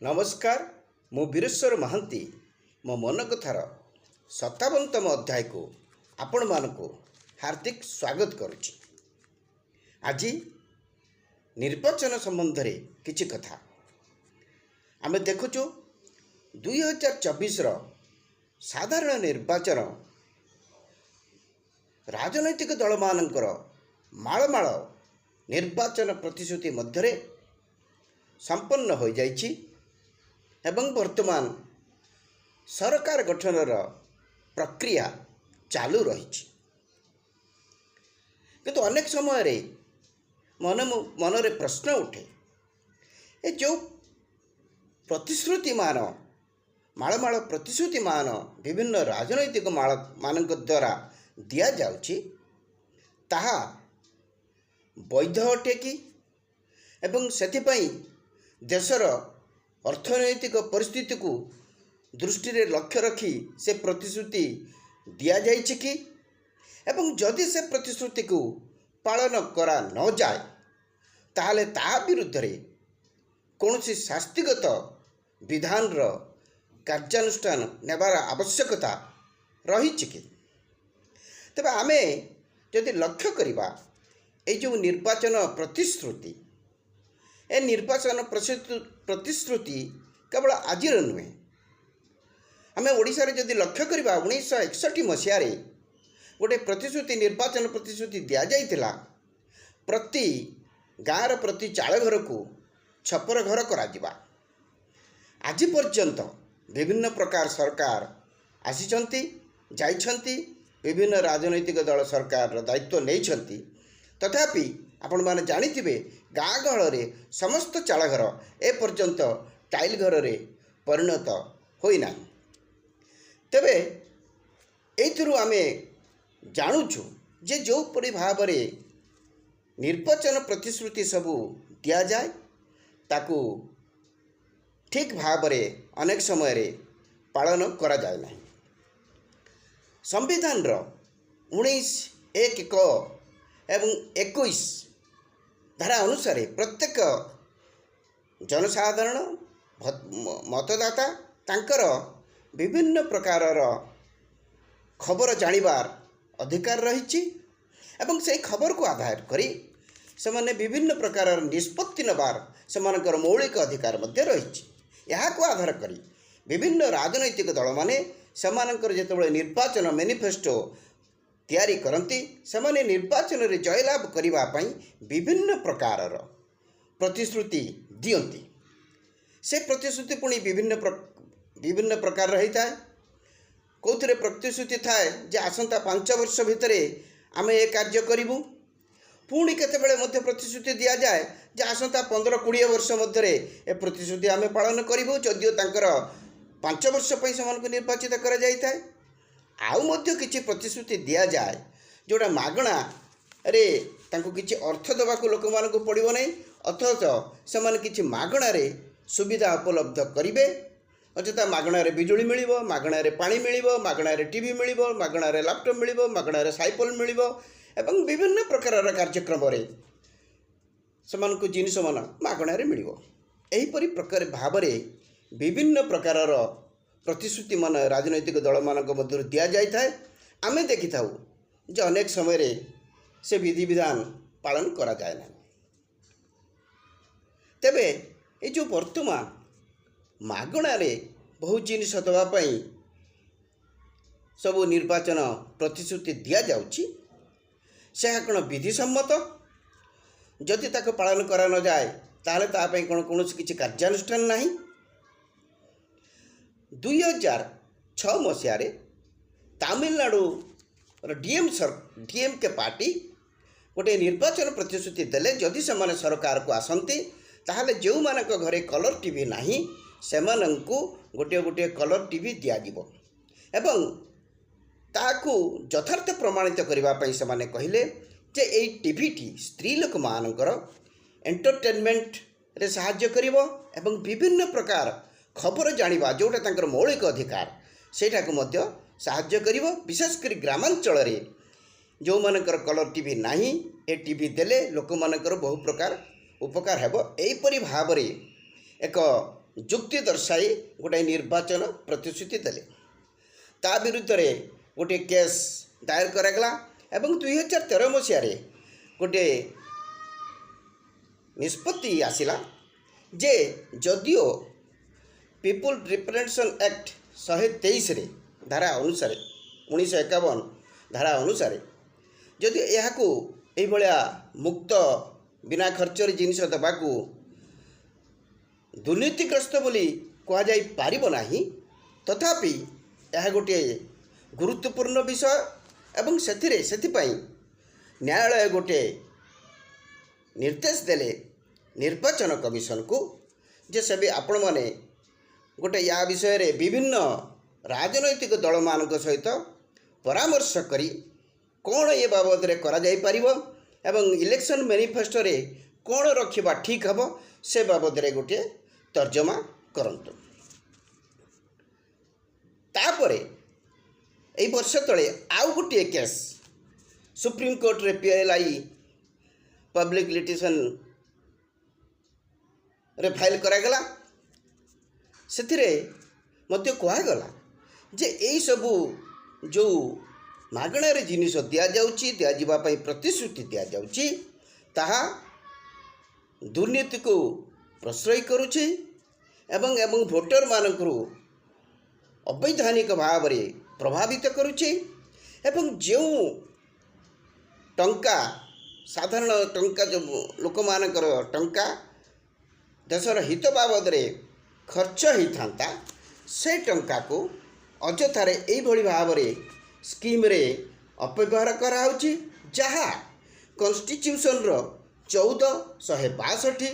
नमस्कार मु वीरेश्वर महांती मो मन कथार 57तम अध्याय को आपण मानक हार्दिक स्वागत करुच्ची। आज निर्वाचन संबंध रे किछि कथा आमे देखुचु 2024 रो साधारण निर्वाचन राजनैतिक दल मानकर माळमाळ निर्वाचन प्रतिश्रुति मध्यरे संपन्न हो जाइछि एवं वर्तमान सरकार गठनर प्रक्रिया चालू रही। किंतु अनेक समय रे मनरे प्रश्न उठे ए जो प्रतिश्रुति मान माळमाळ प्रतिश्रुति मान विभिन्न राजनैतिक मानक द्वारा दिया जाउछि ताहा वैध अटे कि एवं सेथिपई देशर अर्थनैतिक परिस्थिति को दृष्टि रे लक्ष्य रखी से प्रतिश्रुति दिया जाइछि कि एवं जदि से प्रतिश्रुति को पालन करा न जाए ताहले ता विरुद्ध रे कौनसी शास्तिगत विधान रो कार्यानुष्ठान नेबार आवश्यकता रही कि तबे आमे जदि लक्ष्य करिबा ए जो निर्वाचन प्रतिश्रुति ए निर्वाचन प्रतिश्रुति केवल आज नुहे आम ओडिशा रे जदि लक्ष्य करिबा 1961 मसीह रे गोटे प्रतिश्रुति निर्वाचन प्रतिश्रुति दिया जाइतिला प्रति गाँव प्रति चाल घर को छपर घर करा जिबा। आज पर्यंत विभिन्न प्रकार सरकार आसीचंती जाइछंती विभिन्न राजनैतिक दल सरकार दायित्व नहीं तथापि आपण माने जानिथिबे गाँ गहल रे समस्त चाल घर ए पर्यंत टाइल घर रे परिणत होइना। तेबे एथिरु आमे जानुछु जे जो परि भाव रे निर्वाचन प्रतिश्रुति सबू दिया जाए ताकू ठीक भाव रे अनेक समय रे पालन करा जाए नहीं। संविधान रो 19(1) एवं 21 धारा अनुसार प्रत्येक जनसाधारण मतदाता तांकर विभिन्न प्रकार खबर जानिबार अधिकार रही एवं से खबर को आधार करी सेमाने विभिन्न प्रकार निष्पत्ति नबार सेमानकर मौलिक अधिकार मध्य रही। यहाँ को आधार करी विभिन्न राजनैतिक दल माने सेमानकर जेतेबेले निर्वाचन मैनिफेस्टो तैयारी करती सेमाने निर्वाचन रे जयलाभ करिबा पई विभिन्न प्रकार प्रतिश्रुति दियंती। से प्रतिश्रुति पुणी विभिन्न प्रकार रही था। कौथिरे प्रतिश्रुति थाए जे आसंता 5 वर्ष भितरे आमे ए कार्य करिबु पुणी केतेबेले मध्य प्रतिश्रुति दिया जाए जे आसंता 15-20 वर्ष मध्यरे ए प्रतिश्रुति आमे पालन करिबु जदियो तांकर 5 वर्ष पई समान को निर्वाचित करा जाय थाए। आउ मध्य किछि प्रतिश्रुति दिया जाए जोड़ा मागणा रे तांको किछि अर्थ दबा को लोक मान को पड़िबो नै अथच समान किछि मागणा रे सुविधा उपलब्ध करिवे अथवा मागणा रे बिजुली मिलिबो मागणा रे पानी मिलिबो मागणा रे टीवी मिलिबो मागणा रे लैपटॉप मिलिबो मागणा रे साइकल मिलिबो एवं विभिन्न प्रकार कार्यक्रम रे समान को जिनिस मान मागणा रे मिलिबो। एही परि प्रकार भाव रे विभिन्न प्रकार प्रतिश्रुति मान राजनैतिक दल मानक मध्य दिया जाए आमे देखि थाउ जे अनेक समय रे से विधि विधान पालन करा जाए ना। तेबे ए जो वर्तमान मागणा रे बहु जिनिस दबा पई सब निर्वाचन प्रतिश्रुति दिया जाउची से कौन विधि सम्मत जदि ताको पालन करा न जाए ताले ता पई कौन किछि कार्यानुष्ठान नाही। 2006 मसीह रे तमिलनाडु डीएमके पार्टी गोटे निर्वाचन प्रतिश्रुति देले जदि से सरकार को आसंती ताहले जो मानक घरे कलर टीवी नाही सेमानंकु गोटे गोटे कलर टीवी दिया जिवो एवं ताकू यथार्थ प्रमाणित करबा पई सेमाने कहिले जे एई टीवीटी स्त्री लोक मानकर एंटरटेनमेंट रे सहाय्य करिवो एवं विभिन्न प्रकार खबर जानिबा जोटा तांकर मौलिक अधिकार सेटा को मध्य सहाय्य करिवो। विशेषकर ग्रामांचल रे जो मानकर कलर टीवी नाही ए टीवी देले लोक मानकर बहु प्रकार उपकार हेबो। एहीपरि भाव रे एक ଯୁକ୍ତି ଦର୍ଶାଇ ଗୋଟାଏ ନିର୍ବାଚନ ପ୍ରତିଶ୍ରୁତି ଦେଲେ। ତା ବିରୁଦ୍ଧରେ ଗୋଟିଏ କେସ୍ ଦାୟର କରାଗଲା ଏବଂ 2013 ମସିହାରେ ଗୋଟିଏ ନିଷ୍ପତ୍ତି ଆସିଲା ଯେ ଯଦିଓ ପିପୁଲ ରିପ୍ରେଜେଣ୍ଟେସନ୍ ଆକ୍ଟ 123ରେ ଧାରା ଅନୁସାରେ 1951 ଧାରା ଅନୁସାରେ ଯଦି ଏହାକୁ ଏଇଭଳିଆ ମୁକ୍ତ ବିନା ଖର୍ଚ୍ଚରେ ଜିନିଷ ଦେବାକୁ ଦୁର୍ନୀତିଗ୍ରସ୍ତ ବୋଲି କୁହାଯାଇପାରିବ ନାହିଁ, ତଥାପି ଏହା ଗୋଟିଏ ଗୁରୁତ୍ୱପୂର୍ଣ୍ଣ ବିଷୟ ଏବଂ ସେଥିପାଇଁ ନ୍ୟାୟାଳୟ ଗୋଟିଏ ନିର୍ଦ୍ଦେଶ ଦେଲେ ନିର୍ବାଚନ କମିଶନକୁ ଯେ ସେବେ ଆପଣମାନେ ଗୋଟେ ୟା ବିଷୟରେ ବିଭିନ୍ନ ରାଜନୈତିକ ଦଳମାନଙ୍କ ସହିତ ପରାମର୍ଶ କରି କ'ଣ ଏ ବାବଦରେ କରାଯାଇପାରିବ ଏବଂ ଇଲେକ୍ସନ୍ ମ୍ୟାନିଫେଷ୍ଟୋରେ କ'ଣ ରଖିବା ଠିକ୍ ହେବ ସେ ବାବଦରେ ଗୋଟିଏ ତର୍ଜମା କରନ୍ତୁ। ତାପରେ ଏଇ ବର୍ଷ ତଳେ ଆଉ ଗୋଟିଏ କେସ୍ ସୁପ୍ରିମକୋର୍ଟରେ PLI ପବ୍ଲିକ୍ ଲିଟିଗେସନ୍ରେ ଫାଇଲ୍ କରାଗଲା। ସେଥିରେ ମଧ୍ୟ କୁହାଗଲା ଯେ ଏଇସବୁ ଯେଉଁ ମାଗଣାରେ ଜିନିଷ ଦିଆଯିବା ପାଇଁ ପ୍ରତିଶ୍ରୁତି ଦିଆଯାଉଛି ତାହା ଦୁର୍ନୀତିକୁ ପ୍ରଶ୍ରୟ କରୁଛି ଏବଂ ଭୋଟରମାନଙ୍କରୁ ଅବୈଧାନିକ ଭାବରେ ପ୍ରଭାବିତ କରୁଛି ଏବଂ ଯେଉଁ ଟଙ୍କା ସାଧାରଣ ଟଙ୍କା ଯେଉଁ ଲୋକମାନଙ୍କର ଟଙ୍କା ଦେଶର ହିତ ବାବଦରେ ଖର୍ଚ୍ଚ ହୋଇଥାନ୍ତା ସେ ଟଙ୍କାକୁ ଅଯଥାରେ ଏଇଭଳି ଭାବରେ ସ୍କିମ୍ରେ ଅପବ୍ୟବହାର କରାହେଉଛି, ଯାହା କନଷ୍ଟିଚ୍ୟୁସନ୍ର 14, 162,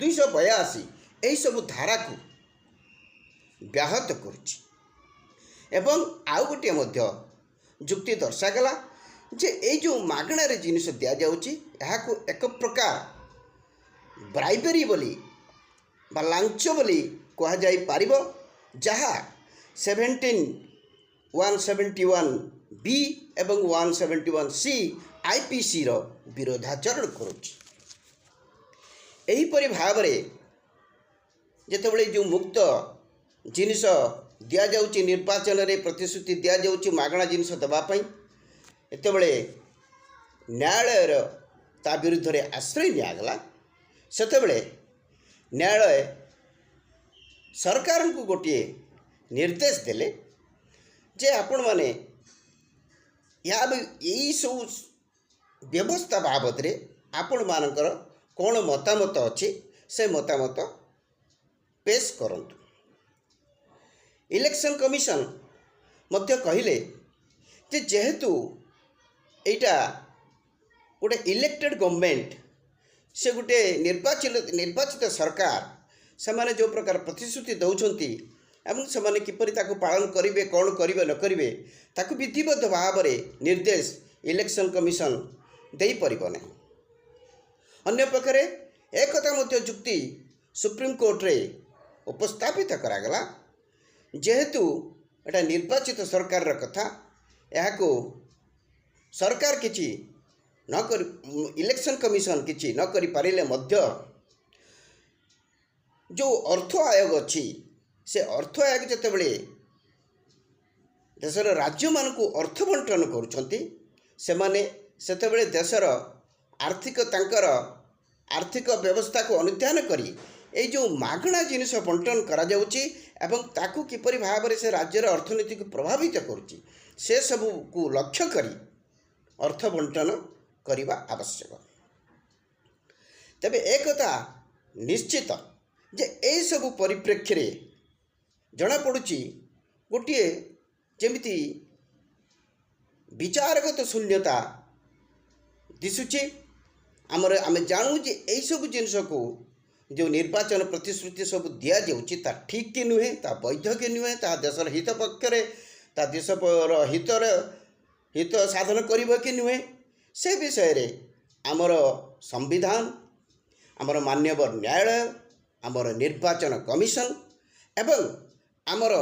282 ଏହିସବୁ ଧାରାକୁ ବ୍ୟାହତ କରୁଛି। ଏବଂ ଆଉ ଗୋଟିଏ ମଧ୍ୟ ଯୁକ୍ତି ଦର୍ଶାଗଲା ଯେ ଏଇ ଯେଉଁ ମାଗଣାରେ ଜିନିଷ ଦିଆଯାଉଛି ଏହାକୁ ଏକ ପ୍ରକାର ବ୍ରାଇବେରୀ ବୋଲି ବା ଲାଞ୍ଚ ବୋଲି କୁହାଯାଇପାରିବ, ଯାହା 171B ଏବଂ 171C IPCର ବିରୋଧାଚରଣ କରୁଛି। ଏହିପରି ଭାବରେ ଯେତେବେଳେ ଯେଉଁ ମୁକ୍ତ ଜିନିଷ ଦିଆଯାଉଛି ନିର୍ବାଚନରେ ପ୍ରତିଶ୍ରୁତି ଦିଆଯାଉଛି ମାଗଣା ଜିନିଷ ଦେବା ପାଇଁ, ଯେତେବେଳେ ନ୍ୟାୟାଳୟର ତା ବିରୁଦ୍ଧରେ ଆଶ୍ରୟ ନିଆଗଲା ସେତେବେଳେ ନ୍ୟାୟାଳୟ ସରକାରଙ୍କୁ ଗୋଟିଏ ନିର୍ଦ୍ଦେଶ ଦେଲେ ଯେ ଆପଣମାନେ ଏଇସବୁ ବ୍ୟବସ୍ଥା ବାବଦରେ ଆପଣମାନଙ୍କର କ'ଣ ମତାମତ ଅଛି ସେ ମତାମତ ପେଶ କରନ୍ତୁ। ଇଲେକ୍ସନ୍ କମିଶନ୍ ମଧ୍ୟ କହିଲେ ଯେ ଯେହେତୁ ଏଇଟା ଗୋଟେ ଇଲେକ୍ଟେଡ୍ ଗଭର୍ଣ୍ଣମେଣ୍ଟ, ସେ ଗୋଟେ ନିର୍ବାଚିତ ସରକାର, ସେମାନେ ଯେଉଁ ପ୍ରକାର ପ୍ରତିଶ୍ରୁତି ଦେଉଛନ୍ତି ଏବଂ ସେମାନେ କିପରି ତାକୁ ପାଳନ କରିବେ, କ'ଣ କରିବେ ନ କରିବେ, ତାକୁ ବିଧିବଦ୍ଧ ଭାବରେ ନିର୍ଦ୍ଦେଶ ଇଲେକ୍ସନ୍ କମିଶନ୍ ଦେଇପାରିବ ନାହିଁ। ଅନ୍ୟପକ୍ଷରେ ଏକଥା ମଧ୍ୟ ଯୁକ୍ତି ସୁପ୍ରିମକୋର୍ଟରେ ଉପସ୍ଥାପିତ କରାଗଲା, ଯେହେତୁ ଏଟା ନିର୍ବାଚିତ ସରକାରର କଥା, ଏହାକୁ ସରକାର କିଛି ନ କରି ଇଲେକ୍ସନ୍ କମିଶନ୍ କିଛି ନ କରିପାରିଲେ ମଧ୍ୟ ଯେଉଁ ଅର୍ଥ ଆୟୋଗ ଅଛି ସେ ଅର୍ଥ ଆୟୋଗ ଯେତେବେଳେ ଦେଶର ରାଜ୍ୟମାନଙ୍କୁ ଅର୍ଥ ବଣ୍ଟନ କରୁଛନ୍ତି ସେମାନେ ସେତେବେଳେ ଦେଶର ତାଙ୍କର ଆର୍ଥିକ ବ୍ୟବସ୍ଥାକୁ ଅନୁଧ୍ୟାନ କରି ଏଇ ଯେଉଁ ମାଗଣା ଜିନିଷ ବଣ୍ଟନ କରାଯାଉଛି ଏବଂ ତାକୁ କିପରି ଭାବରେ ସେ ରାଜ୍ୟର ଅର୍ଥନୀତିକୁ ପ୍ରଭାବିତ କରୁଛି ସେସବୁକୁ ଲକ୍ଷ୍ୟ କରି ଅର୍ଥ ବଣ୍ଟନ କରିବା ଆବଶ୍ୟକ। ତେବେ ଏକଥା ନିଶ୍ଚିତ ଯେ ଏହିସବୁ ପରିପ୍ରେକ୍ଷୀରେ ଜଣାପଡ଼ୁଛି ଗୋଟିଏ ଯେମିତି ବିଚାରଗତ ଶୂନ୍ୟତା ଦିଶୁଛି। ଆମେ ଜାଣୁ ଯେ ଏହିସବୁ ଜିନିଷକୁ ଯେଉଁ ନିର୍ବାଚନ ପ୍ରତିଶ୍ରୁତି ସବୁ ଦିଆଯାଉଛି ତା ଠିକ୍ କି ନୁହେଁ, ତା ବୈଧ କି ନୁହେଁ, ତା ଦେଶର ହିତ ପକ୍ଷରେ, ତା ଦେଶର ହିତ ସାଧନ କରିବ କି ନୁହେଁ, ସେ ବିଷୟରେ ଆମର ସମ୍ବିଧାନ, ଆମର ମାନ୍ୟବର ନ୍ୟାୟାଳୟ, ଆମର ନିର୍ବାଚନ କମିଶନ୍ ଏବଂ ଆମର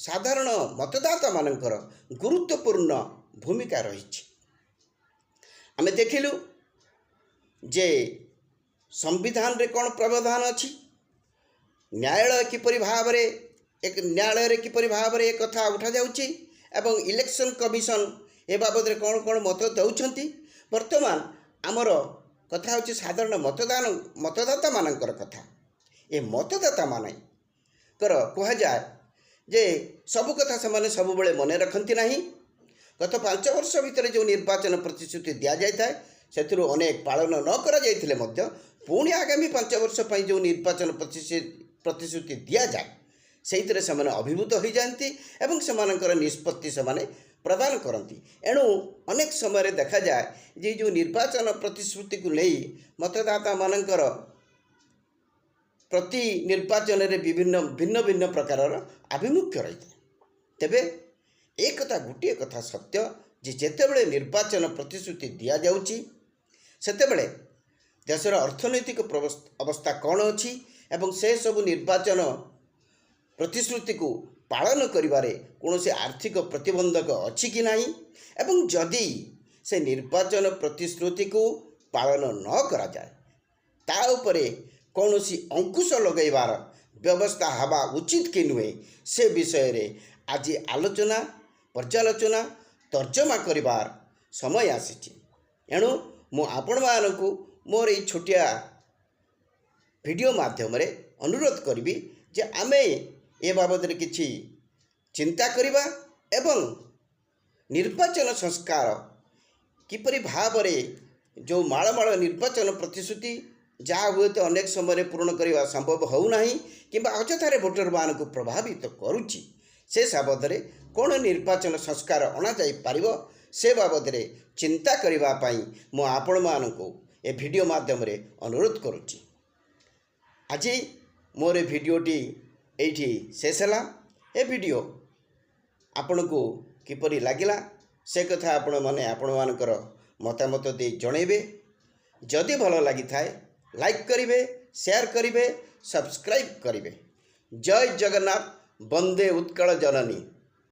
ସାଧାରଣ ମତଦାତାମାନଙ୍କର ଗୁରୁତ୍ୱପୂର୍ଣ୍ଣ ଭୂମିକା ରହିଛି। ଆମେ ଦେଖିଲୁ ଯେ ସମ୍ବିଧାନରେ କ'ଣ ପ୍ରାବଧାନ ଅଛି, न्यायालय किपरि भावरे एक न्यायालय किपरि भावरे एक कथा उठा जाउची एवं इलेक्शन कमिशन ए बाबद कौन कौन मत दौरान बर्तमान आमर कथा हूँ साधारण मतदाता मानकर कथा ए मतदाता मानकर कह जाए जे सबु कथा से सब मन रखती ना गत 5 वर्ष भितर जो निर्वाचन प्रतिश्रुति दि जाए से अनेक पालन न कर पुणी आगामी 5 वर्ष जो निर्वाचन प्रतिश्रुति दि जाए से अभिभूत हो जाती एवं से निष्पत्ति से प्रदान करती। एणु अनेक समय देखा जाए जे जो निर्वाचन प्रतिश्रुति को नहीं मतदाता मानकर प्रति निर्वाचन में विभिन्न भिन्न भिन्न प्रकार आभिमुख्य रही है। तेबे एक कथा गोटे कथा सत्य जे जेतेबेले निर्वाचन प्रतिश्रुति दि जाउची सेतेबेले देशर अर्थनैतिक अवस्था कौन अच्छी एवं से सब निर्वाचन प्रतिश्रुति को पालन करिबारे कौन आर्थिक प्रतिबंधक अच्छी कि नहीं एवं जदि से निर्वाचन प्रतिश्रुति को पालन न करा जाए ता उपरे कौन अंकुश लगैबार व्यवस्था हवा उचित कि नुहे से विषय रे आज आलोचना पर्यालोचना तर्जमा करिबार समय आसीछि। एणु मु आपण मानकु मोर ये छोटिया वीडियो माध्यम रे अनुरोध करी जे आमे ए बाबद रे किछि चिंता करिबा एवं निर्वाचन संस्कार किपरि भाव रे जो माळमाळ निर्वाचन प्रतिश्रुति जहाँ हुए तो अनेक समय पूर्ण करने संभव होना कि अଯଥାରେ भोटर मान को प्रभावित करुच्ची से बाबद कौन निर्वाचन संस्कार अणा जापर से बाबद चिंता करने मु आपण मानू ए वीडियो माध्यम अनुरोध करुच्ची। आज मोर भिडियोटी एठी शेष है। ए वीडियो आपण को किपरि लागिला से कथा आपण माने आपण मानकर मतामत दे जणेबे। जदि भल लगी थाए लाइक करिवे, शेयर करिवे, सब्सक्राइब करिवे। जय जगन्नाथ, वंदे उत्कल जननी।